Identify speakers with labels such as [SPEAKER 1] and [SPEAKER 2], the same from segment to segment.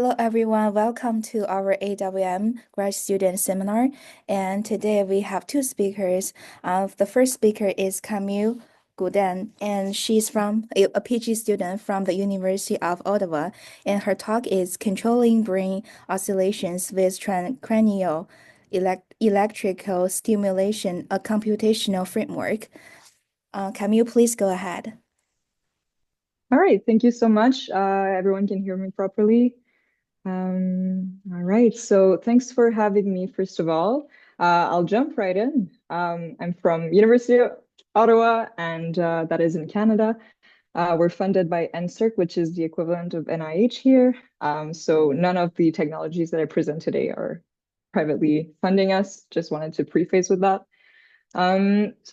[SPEAKER 1] Hello, everyone. Welcome to our AWM grad student seminar. And today we have two speakers. The first speaker is Camille Godin, and she's from a PhD student from the University of Ottawa. And her talk is Controlling Brain Oscillations with Transcranial Electrical Stimulation, a Computational Framework. Camille, please go ahead.
[SPEAKER 2] All right, thank you so much. Everyone can hear me properly. All right, so thanks for having me, first of all. I'll jump right in. I'm from University of Ottawa, and that is in Canada. We're funded by NSERC, which is the equivalent of NIH here. So none of the technologies that I present today are privately funding us. Just wanted to preface with that.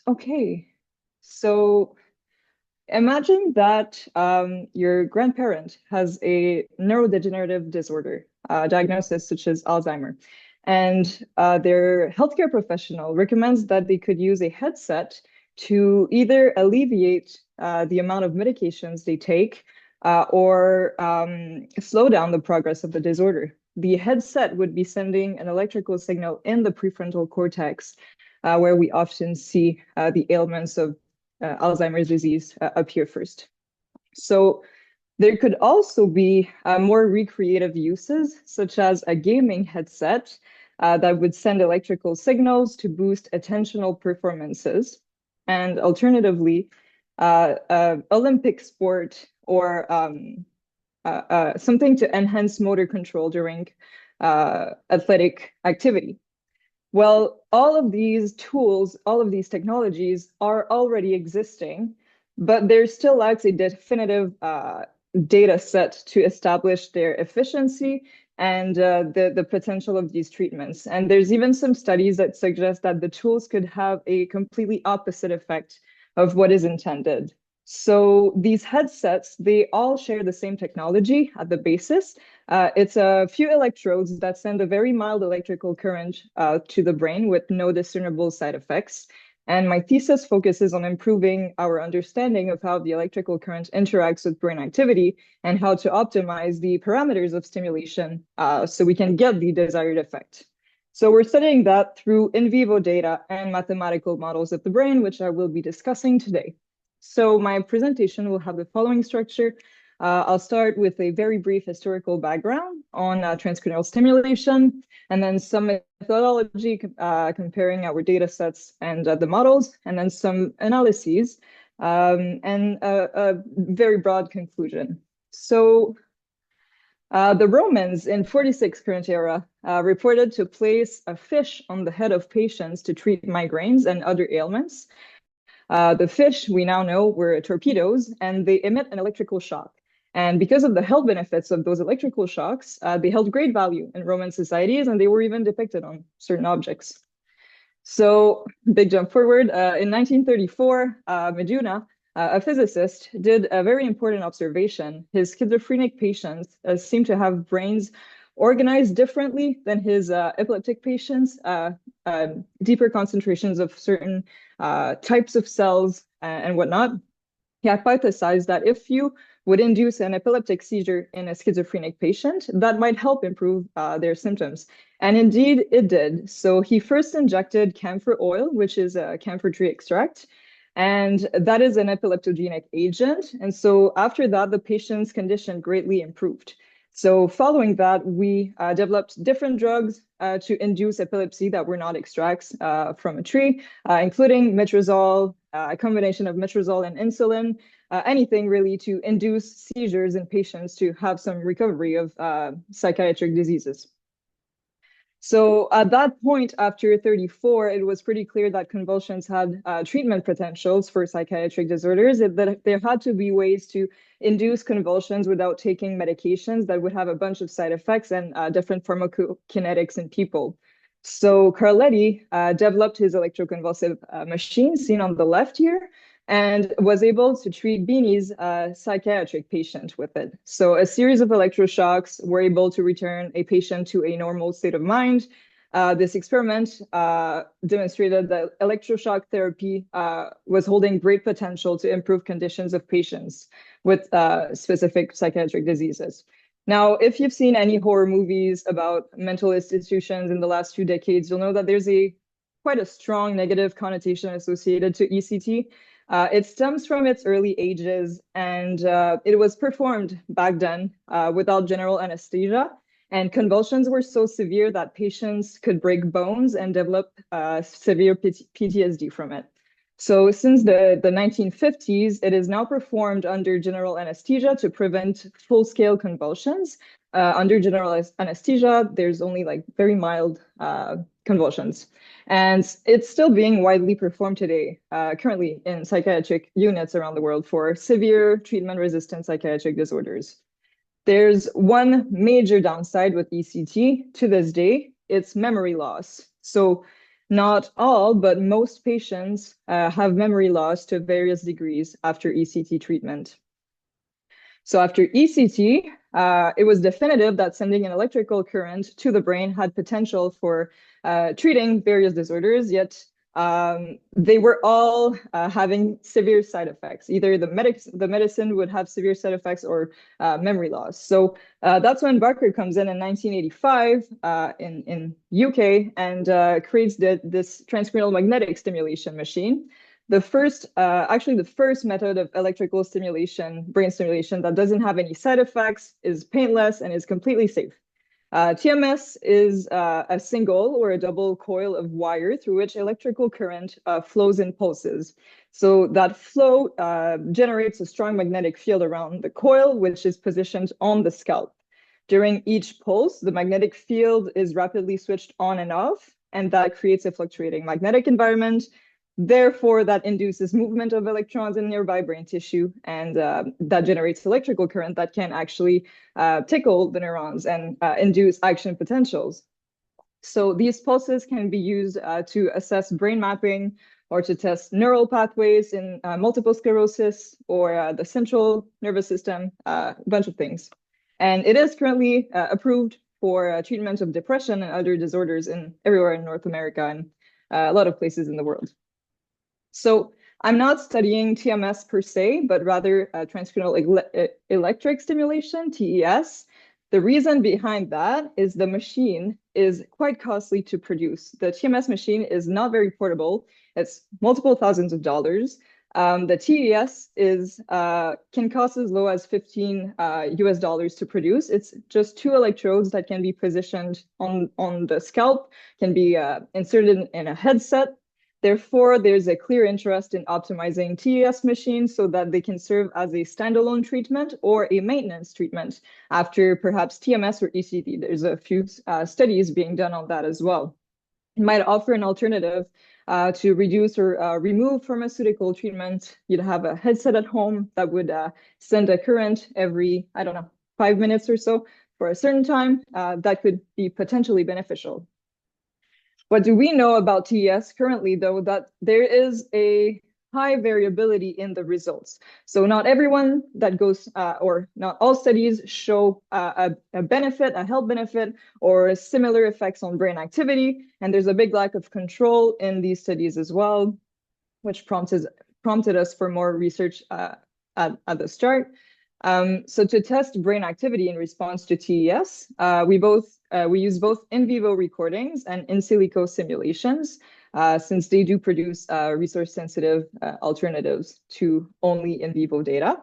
[SPEAKER 2] Okay, so imagine that your grandparent has a neurodegenerative disorder, diagnosis such as Alzheimer, and their healthcare professional recommends that they could use a headset to either alleviate the amount of medications they take or slow down the progress of the disorder. The headset would be sending an electrical signal in the prefrontal cortex, where we often see the ailments of Alzheimer's disease appear first. So there could also be more recreative uses, such as a gaming headset that would send electrical signals to boost attentional performances. And alternatively, Olympic sport or something to enhance motor control during athletic activity. Well, all of these tools, all of these technologies are already existing, but there still lacks a definitive data set to establish their efficiency and the potential of these treatments. And there's even some studies that suggest that the tools could have a completely opposite effect of what is intended. So these headsets, they all share the same technology at the basis. It's a few electrodes that send a very mild electrical current to the brain with no discernible side effects. And my thesis focuses on improving our understanding of how the electrical current interacts with brain activity and how to optimize the parameters of stimulation so we can get the desired effect. So we're studying that through in vivo data and mathematical models of the brain, which I will be discussing today. So my presentation will have the following structure. I'll start with a very brief historical background on transcranial stimulation, and then some methodology comparing our data sets and the models, and then some analyses, and a very broad conclusion. So the Romans in 46 current era reported to place a fish on the head of patients to treat migraines and other ailments. The fish, we now know, were torpedoes, and they emit an electrical shock. And because of the health benefits of those electrical shocks, they held great value in Roman societies, and they were even depicted on certain objects. So, big jump forward. In 1934, Meduna, a physicist, did a very important observation. His schizophrenic patients seem to have brains organized differently than his epileptic patients, deeper concentrations of certain types of cells and whatnot. He hypothesized that if you would induce an epileptic seizure in a schizophrenic patient, that might help improve their symptoms. And indeed, it did. So he first injected camphor oil, which is a camphor tree extract, and that is an epileptogenic agent. And so after that, the patient's condition greatly improved. So following that, we developed different drugs to induce epilepsy that were not extracts from a tree, including metrazole, a combination of metrazole and insulin, anything really to induce seizures in patients to have some recovery of psychiatric diseases. So at that point, after 34, it was pretty clear that convulsions had treatment potentials for psychiatric disorders, that there had to be ways to induce convulsions without taking medications that would have a bunch of side effects and different pharmacokinetics in people. So Carletti developed his electroconvulsive machine, seen on the left here, and was able to treat Beanie's psychiatric patient with it. So a series of electroshocks were able to return a patient to a normal state of mind. This experiment demonstrated that electroshock therapy was holding great potential to improve conditions of patients with specific psychiatric diseases. Now, if you've seen any horror movies about mental institutions in the last few decades, you'll know that there's quite a strong negative connotation associated to ECT. It stems from its early ages, and it was performed back then without general anesthesia. And convulsions were so severe that patients could break bones and develop severe PTSD from it. So since the 1950s, it is now performed under general anesthesia to prevent full-scale convulsions. Under general anesthesia, there's only like very mild convulsions. And it's still being widely performed today, currently in psychiatric units around the world for severe treatment-resistant psychiatric disorders. There's one major downside with ECT to this day, it's memory loss. So not all, but most patients have memory loss to various degrees after ECT treatment. So after ECT, it was definitive that sending an electrical current to the brain had potential for treating various disorders, yet they were all having severe side effects. Either the medicine would have severe side effects or memory loss. So that's when Barker comes in 1985 in UK and creates this transcranial magnetic stimulation machine. Actually the first method of electrical stimulation, brain stimulation that doesn't have any side effects, is painless, and is completely safe. TMS is a single or a double coil of wire through which electrical current flows in pulses. So that flow generates a strong magnetic field around the coil, which is positioned on the scalp. During each pulse, the magnetic field is rapidly switched on and off, and that creates a fluctuating magnetic environment. Therefore, that induces movement of electrons in nearby brain tissue, and that generates electrical current that can actually tickle the neurons and induce action potentials. So these pulses can be used to assess brain mapping or to test neural pathways in multiple sclerosis or the central nervous system, a bunch of things. And it is currently approved for treatment of depression and other disorders everywhere in North America and a lot of places in the world. So I'm not studying TMS per se, but rather transcranial electric stimulation, TES. The reason behind that is the machine is quite costly to produce. The TMS machine is not very portable. It's multiple thousands of dollars. The TES can cost as low as $15 US to produce. It's just two electrodes that can be positioned on the scalp, can be inserted in a headset. Therefore, there's a clear interest in optimizing TES machines so that they can serve as a standalone treatment or a maintenance treatment after perhaps TMS or ECT. There's a few studies being done on that as well. It might offer an alternative to reduce or remove pharmaceutical treatment. You'd have a headset at home that would send a current every, I don't know, 5 minutes or so for a certain time. That could be potentially beneficial. What do we know about TES currently, though? That there is a high variability in the results. So not everyone that goes, or not all studies show a benefit, a health benefit, or similar effects on brain activity. And there's a big lack of control in these studies as well, which prompted us for more research at the start. So to test brain activity in response to TES, we use both in vivo recordings and in silico simulations, since they do produce resource-sensitive alternatives to only in vivo data.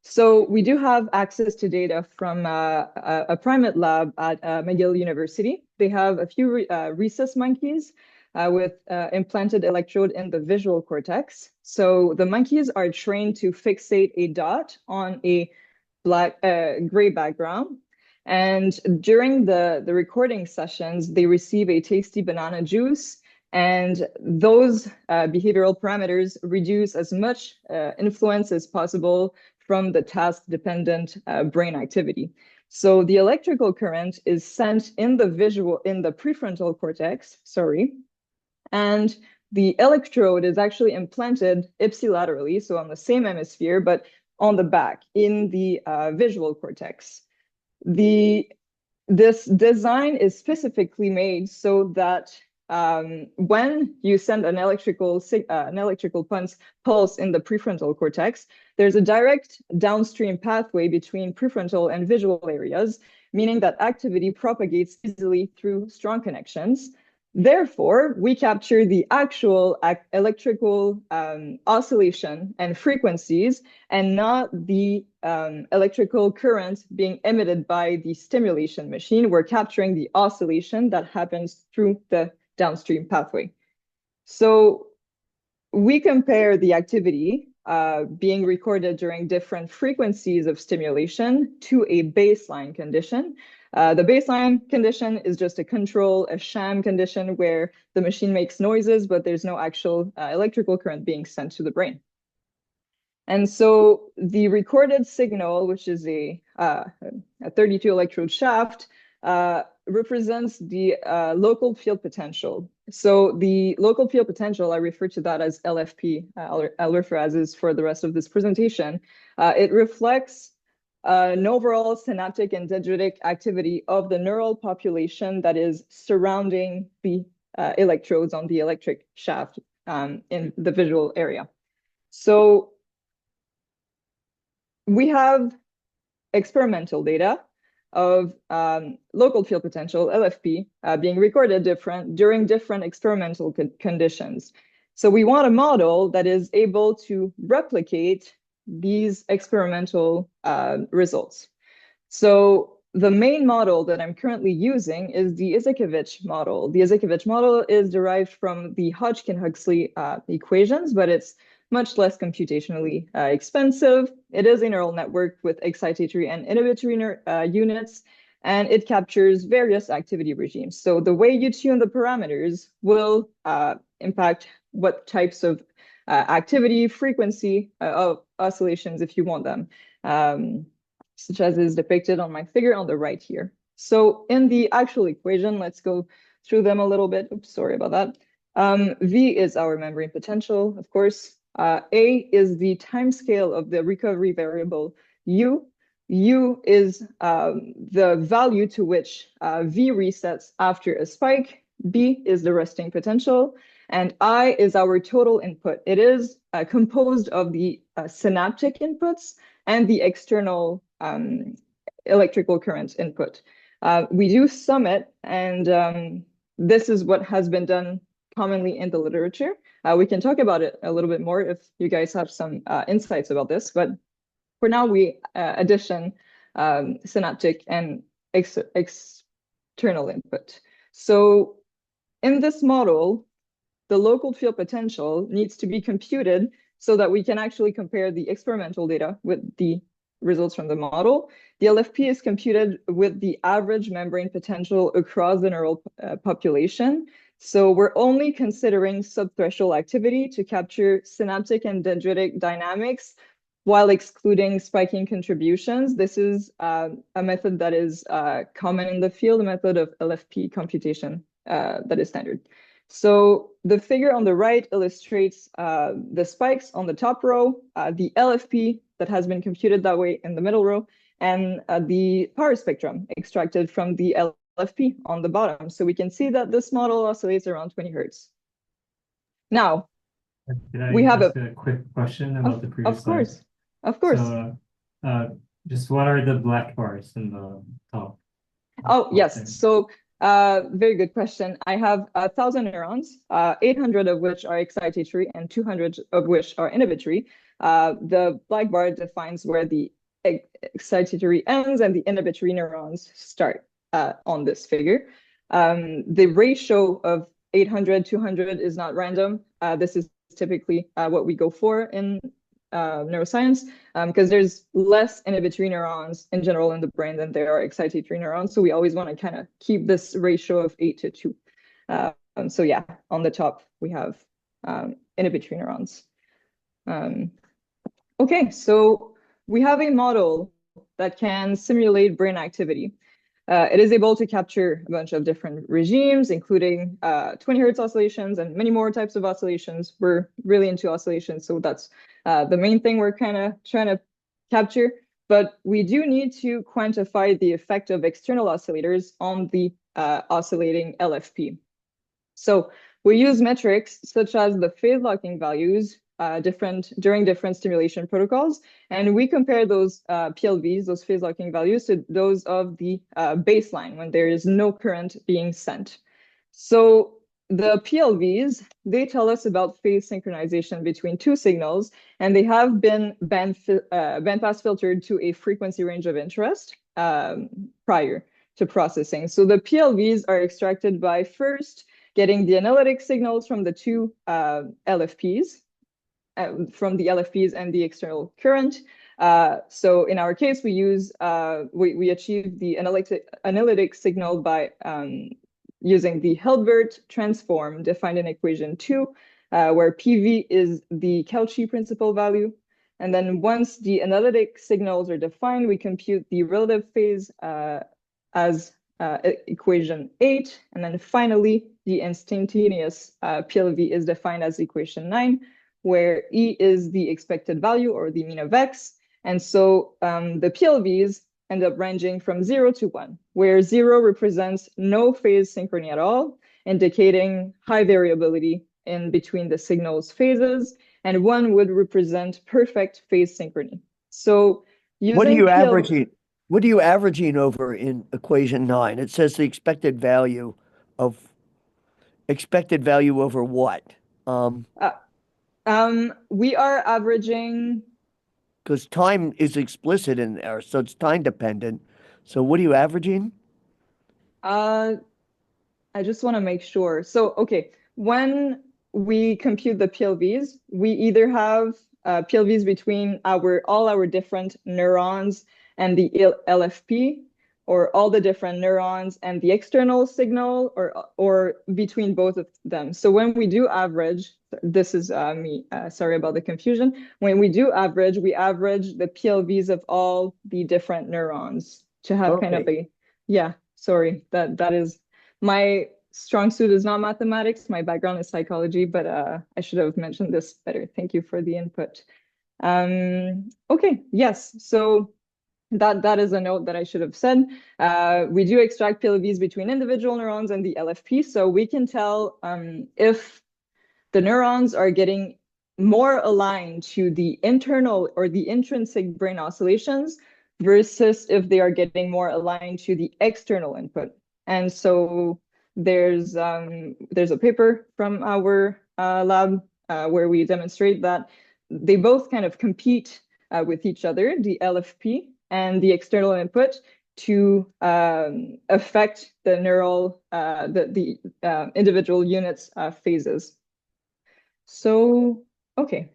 [SPEAKER 2] So we do have access to data from a primate lab at McGill University. They have a few rhesus monkeys with implanted electrode in the visual cortex. So the monkeys are trained to fixate a dot on a gray background. And during the recording sessions, they receive a tasty banana juice, and those behavioral parameters reduce as much influence as possible from the task-dependent brain activity. So the electrical current is sent in the prefrontal cortex, and the electrode is actually implanted ipsilaterally, so on the same hemisphere, but on the back in the visual cortex. This design is specifically made so that when you send an electrical pulse in the prefrontal cortex, there's a direct downstream pathway between prefrontal and visual areas, meaning that activity propagates easily through strong connections. Therefore, we capture the actual electrical oscillation and frequencies and not the electrical current being emitted by the stimulation machine. We're capturing the oscillation that happens through the downstream pathway. So we compare the activity being recorded during different frequencies of stimulation to a baseline condition. The baseline condition is just a sham condition where the machine makes noises, but there's no actual electrical current being sent to the brain. And so the recorded signal, which is a 32 electrode shaft, represents the local field potential. So the local field potential, I refer to that as LFP. I'll refer as is for the rest of this presentation. It reflects an overall synaptic and dendritic activity of the neural population that is surrounding the electrodes on the electric shaft in the visual area. So we have experimental data of local field potential, LFP, being recorded during different experimental conditions. So we want a model that is able to replicate these experimental results. So the main model that I'm currently using is the Izhikevich model. The Izhikevich model is derived from the Hodgkin-Huxley equations, but it's much less computationally expensive. It is a neural network with excitatory and inhibitory units, and it captures various activity regimes. So the way you tune the parameters will impact what types of activity, frequency of oscillations, if you want them, such as is depicted on my figure on the right here. So in the actual equation, let's go through them a little bit. Oops, sorry about that. V is our membrane potential, of course. A is the time scale of the recovery variable U. U is the value to which V resets after a spike. B is the resting potential. And I is our total input. It is composed of the synaptic inputs and the external electrical current input. We do sum it, and this is what has been done commonly in the literature. We can talk about it a little bit more if you guys have some insights about this, but for now we addition synaptic and external input. So in this model, the local field potential needs to be computed so that we can actually compare the experimental data with the results from the model. The LFP is computed with the average membrane potential across the neural population. So we're only considering subthreshold activity to capture synaptic and dendritic dynamics while excluding spiking contributions. This is a method that is common in the field, a method of LFP computation that is standard. So the figure on the right illustrates the spikes on the top row, the LFP that has been computed that way in the middle row, and the power spectrum extracted from the LFP on the bottom. So we can see that this model oscillates around 20 hertz. Now, we have
[SPEAKER 3] a quick question about the previous slide?
[SPEAKER 2] Of course.
[SPEAKER 3] So, just what are the black bars in the top?
[SPEAKER 2] Oh, yes. There? So very good question. I have 1,000 neurons, 800 of which are excitatory and 200 of which are inhibitory. The black bar defines where the excitatory ends and the inhibitory neurons start on this figure. The ratio of 800, 200 is not random. This is typically what we go for in neuroscience, because there's less inhibitory neurons in general in the brain than there are excitatory neurons. So we always want to kind of keep this ratio of 8 to 2. So yeah, on the top, we have inhibitory neurons. Okay, so we have a model that can simulate brain activity. It is able to capture a bunch of different regimes, including 20 hertz oscillations and many more types of oscillations. We're really into oscillations, so that's the main thing we're kind of trying to capture. But we do need to quantify the effect of external oscillators on the oscillating LFP. So we use metrics such as the phase locking values during different stimulation protocols, and we compare those PLVs, those phase locking values, to those of the baseline when there is no current being sent. So the PLVs, they tell us about phase synchronization between two signals, and they have been bandpass filtered to a frequency range of interest prior to processing. So the PLVs are extracted by first getting the analytic signals from the two LFPs, from the LFPs and the external current. So in our case, we achieve the analytic signal by using the Hilbert transform defined in equation 2, where PV is the Cauchy principal value. And then once the analytic signals are defined, we compute the relative phase as equation 8. And then finally, the instantaneous PLV is defined as equation 9, where E is the expected value or the mean of X. And so the PLVs end up ranging from 0 to 1, where 0 represents no phase synchrony at all, indicating high variability in between the signal's phases, and 1 would represent perfect phase synchrony. So
[SPEAKER 4] What are
[SPEAKER 2] using
[SPEAKER 4] you averaging? What are you averaging over in equation 9? It says the expected value over what?
[SPEAKER 2] We are averaging,
[SPEAKER 4] Because time is explicit in there, so it's time dependent. So what are you averaging?
[SPEAKER 2] I just want to make sure. So, okay, when we compute the PLVs, we either have PLVs between all our different neurons and the LFP, or all the different neurons and the external signal, or between both of them. So when we do average, this is me, sorry about the confusion. When we do average, we average the PLVs of all the different neurons to have kind of
[SPEAKER 4] Okay.
[SPEAKER 2] yeah, sorry, that is, my strong suit is not mathematics. My background is psychology, but I should have mentioned this better. Thank you for the input. Okay, yes. So that is a note that I should have said. We do extract PLVs between individual neurons and the LFP, so we can tell if the neurons are getting more aligned to the internal or the intrinsic brain oscillations versus if they are getting more aligned to the external input. And so there's a paper from our lab where we demonstrate that they both kind of compete with each other, the LFP and the external input, to affect the individual units phases. So, okay.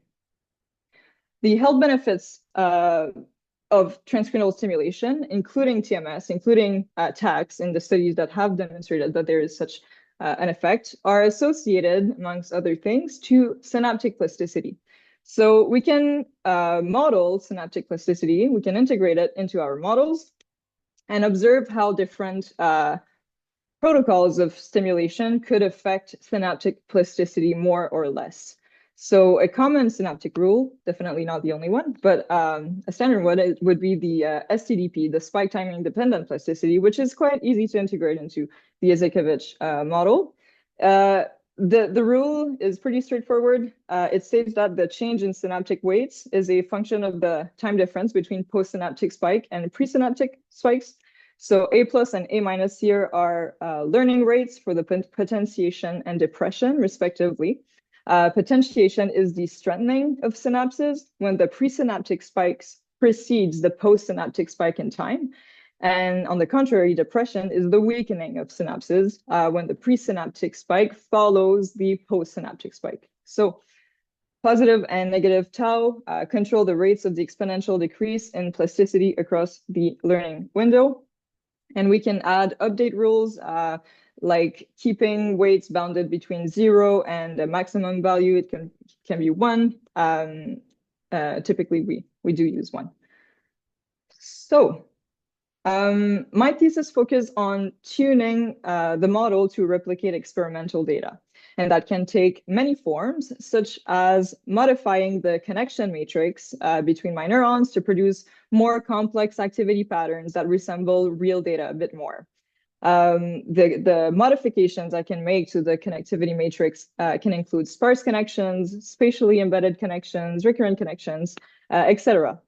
[SPEAKER 2] The health benefits of transcranial stimulation, including TMS, including TACs in the studies that have demonstrated that there is such an effect, are associated, amongst other things, to synaptic plasticity. So we can model synaptic plasticity, we can integrate it into our models and observe how different protocols of stimulation could affect synaptic plasticity more or less. So a common synaptic rule, definitely not the only one, but a standard one would be the STDP, the spike timing dependent plasticity, which is quite easy to integrate into the Izekevich model. The rule is pretty straightforward. It states that the change in synaptic weights is a function of the time difference between postsynaptic spike and presynaptic spikes. So A plus and A minus here are learning rates for the potentiation and depression, respectively. Potentiation is the strengthening of synapses when the presynaptic spikes precedes the postsynaptic spike in time. And on the contrary, depression is the weakening of synapses when the presynaptic spike follows the postsynaptic spike. So positive and negative tau control the rates of the exponential decrease in plasticity across the learning window. And we can add update rules like keeping weights bounded between 0 and a maximum value. It can be 1. Typically, we do use 1. So my thesis focused on tuning the model to replicate experimental data. And that can take many forms, such as modifying the connection matrix between my neurons to produce more complex activity patterns that resemble real data a bit more. The modifications I can make to the connectivity matrix can include sparse connections, spatially embedded connections, recurrent connections, etc.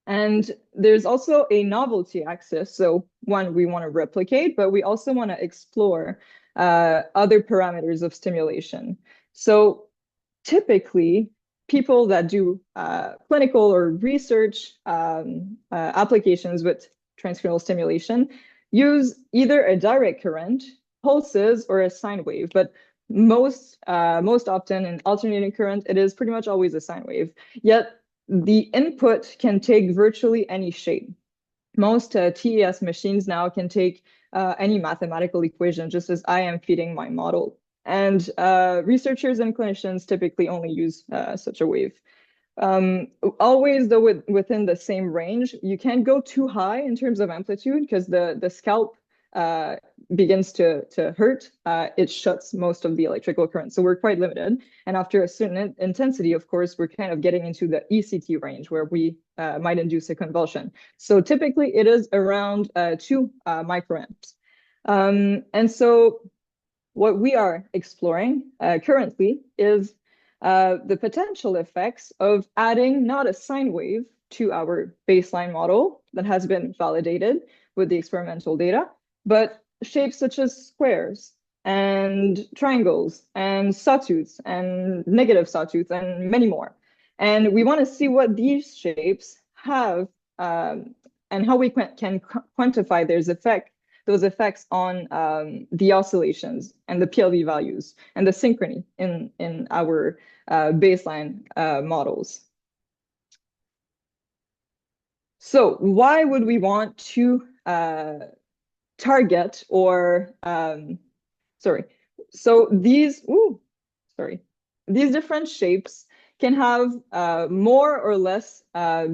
[SPEAKER 2] And there's also a novelty axis. So one, we want to replicate, but we also want to explore other parameters of stimulation. So typically, people that do clinical or research applications with transcranial stimulation use either a direct current, pulses, or a sine wave. But most often in alternating current, it is pretty much always a sine wave. Yet the input can take virtually any shape. Most TES machines now can take any mathematical equation, just as I am feeding my model. And researchers and clinicians typically only use such a wave. Always, though, within the same range, you can't go too high in terms of amplitude because the scalp begins to hurt. It shuts most of the electrical current. So we're quite limited. And after a certain intensity, of course, we're kind of getting into the ECT range where we might induce a convulsion. So typically it is around 2 microamps. And so what we are exploring currently is the potential effects of adding not a sine wave to our baseline model that has been validated with the experimental data, but shapes such as squares and triangles and sawtooths and negative sawtooths and many more. And we want to see what these shapes have and how we can quantify those effects on the oscillations and the PLV values and the synchrony in our baseline models. So why would we want to target or, so these different shapes can have more or less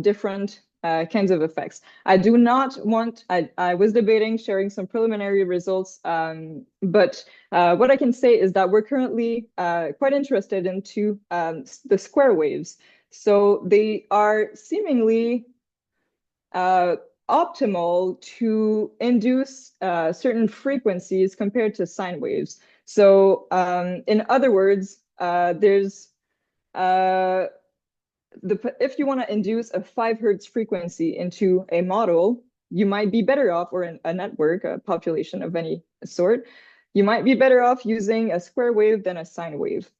[SPEAKER 2] different kinds of effects. I do not want, I was debating sharing some preliminary results, but what I can say is that we're currently quite interested into the square waves. So they are seemingly optimal to induce certain frequencies compared to sine waves. So in other words, there's if you want to induce a 5 hertz frequency into a model, you might be better off, or a network, a population of any sort, you might be better off using a square wave than a sine wave.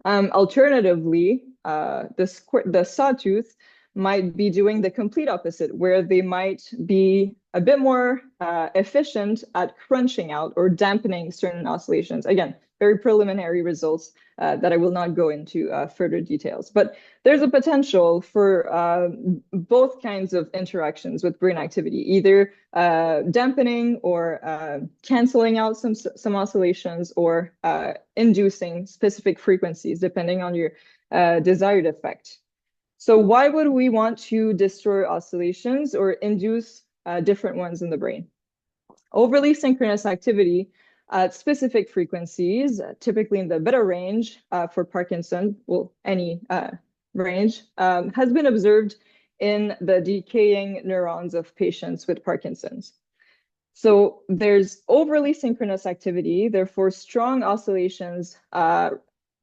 [SPEAKER 2] Alternatively, the sawtooth might be doing the complete opposite, where they might be a bit more efficient at crunching out or dampening certain oscillations. Again, very preliminary results that I will not go into further details. But there's a potential for both kinds of interactions with brain activity, either dampening or canceling out some oscillations, or inducing specific frequencies depending on your desired effect. So why would we want to destroy oscillations or induce different ones in the brain? Overly synchronous activity at specific frequencies, typically in the beta range for Parkinson, well, any range, has been observed in the decaying neurons of patients with Parkinson's. So there's overly synchronous activity, therefore strong oscillations of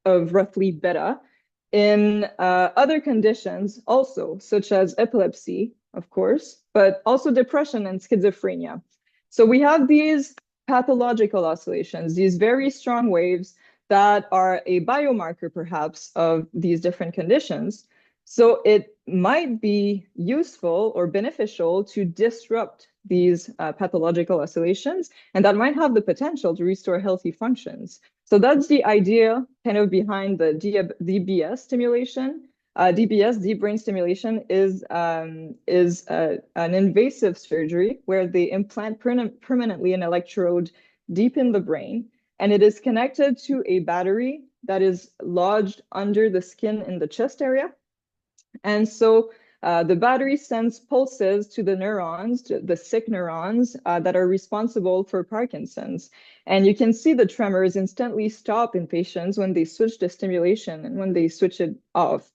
[SPEAKER 2] roughly beta in other conditions also, such as epilepsy, of course, but also depression and schizophrenia. So we have these pathological oscillations, these very strong waves that are a biomarker perhaps of these different conditions. So it might be useful or beneficial to disrupt these pathological oscillations, and that might have the potential to restore healthy functions. So that's the idea kind of behind the DBS stimulation. DBS, deep brain stimulation, is an invasive surgery where they implant permanently an electrode deep in the brain, and it is connected to a battery that is lodged under the skin in the chest area. And so the battery sends pulses to the neurons, to the sick neurons that are responsible for Parkinson's. And you can see the tremors instantly stop in patients when they switch the stimulation and when they switch it off.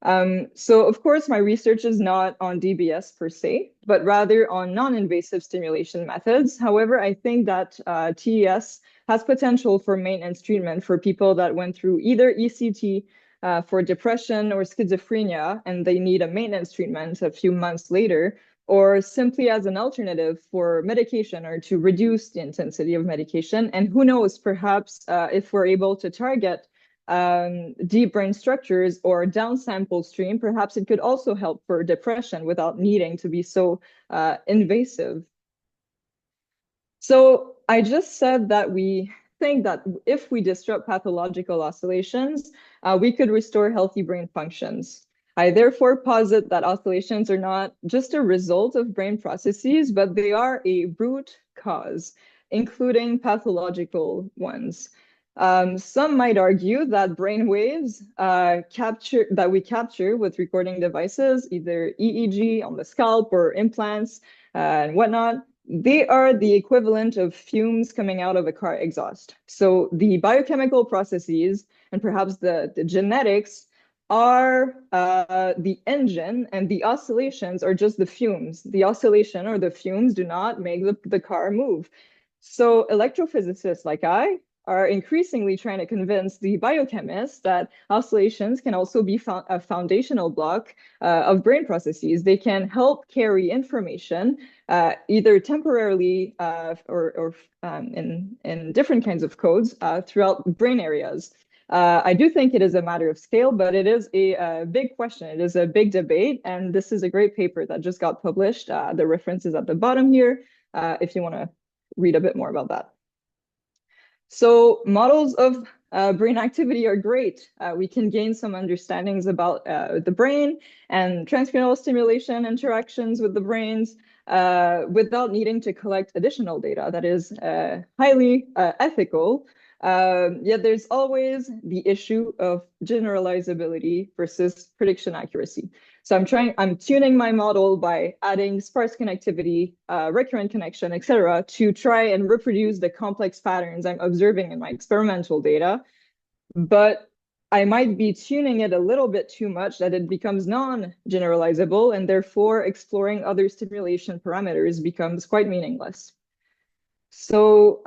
[SPEAKER 2] So of course, my research is not on DBS per se, but rather on non-invasive stimulation methods. However, I think that TES has potential for maintenance treatment for people that went through either ECT for depression or schizophrenia, and they need a maintenance treatment a few months later, or simply as an alternative for medication or to reduce the intensity of medication. And who knows, perhaps if we're able to target deep brain structures or downsample stream, perhaps it could also help for depression without needing to be so invasive. So I just said that we think that if we disrupt pathological oscillations, we could restore healthy brain functions. I therefore posit that oscillations are not just a result of brain processes, but they are a root cause, including pathological ones. Some might argue that brain waves that we capture with recording devices, either EEG on the scalp or implants and whatnot, they are the equivalent of fumes coming out of a car exhaust. So the biochemical processes and perhaps the genetics are the engine, and the oscillations are just the fumes. The oscillation or the fumes do not make the car move. So electrophysicists like I are increasingly trying to convince the biochemists that oscillations can also be a foundational block of brain processes. They can help carry information either temporarily or in different kinds of codes throughout brain areas. I do think it is a matter of scale, but it is a big question. It is a big debate, and this is a great paper that just got published. The reference is at the bottom here if you want to read a bit more about that. So models of brain activity are great. We can gain some understandings about the brain and transcranial stimulation interactions with the brains without needing to collect additional data. That is highly ethical. Yet there's always the issue of generalizability versus prediction accuracy. So I'm tuning my model by adding sparse connectivity, recurrent connection, etc., to try and reproduce the complex patterns I'm observing in my experimental data. But I might be tuning it a little bit too much that it becomes non-generalizable, and therefore exploring other stimulation parameters becomes quite meaningless. So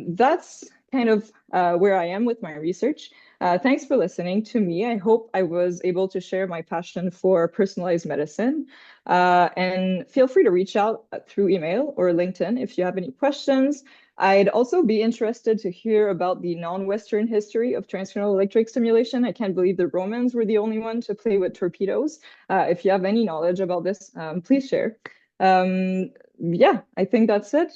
[SPEAKER 2] that's kind of where I am with my research. Thanks for listening to me. I hope I was able to share my passion for personalized medicine. And feel free to reach out through email or LinkedIn if you have any questions. I'd also be interested to hear about the non-Western history of transcranial electric stimulation. I can't believe the Romans were the only one to play with torpedoes. If you have any knowledge about this, please share. Yeah, I think that's it.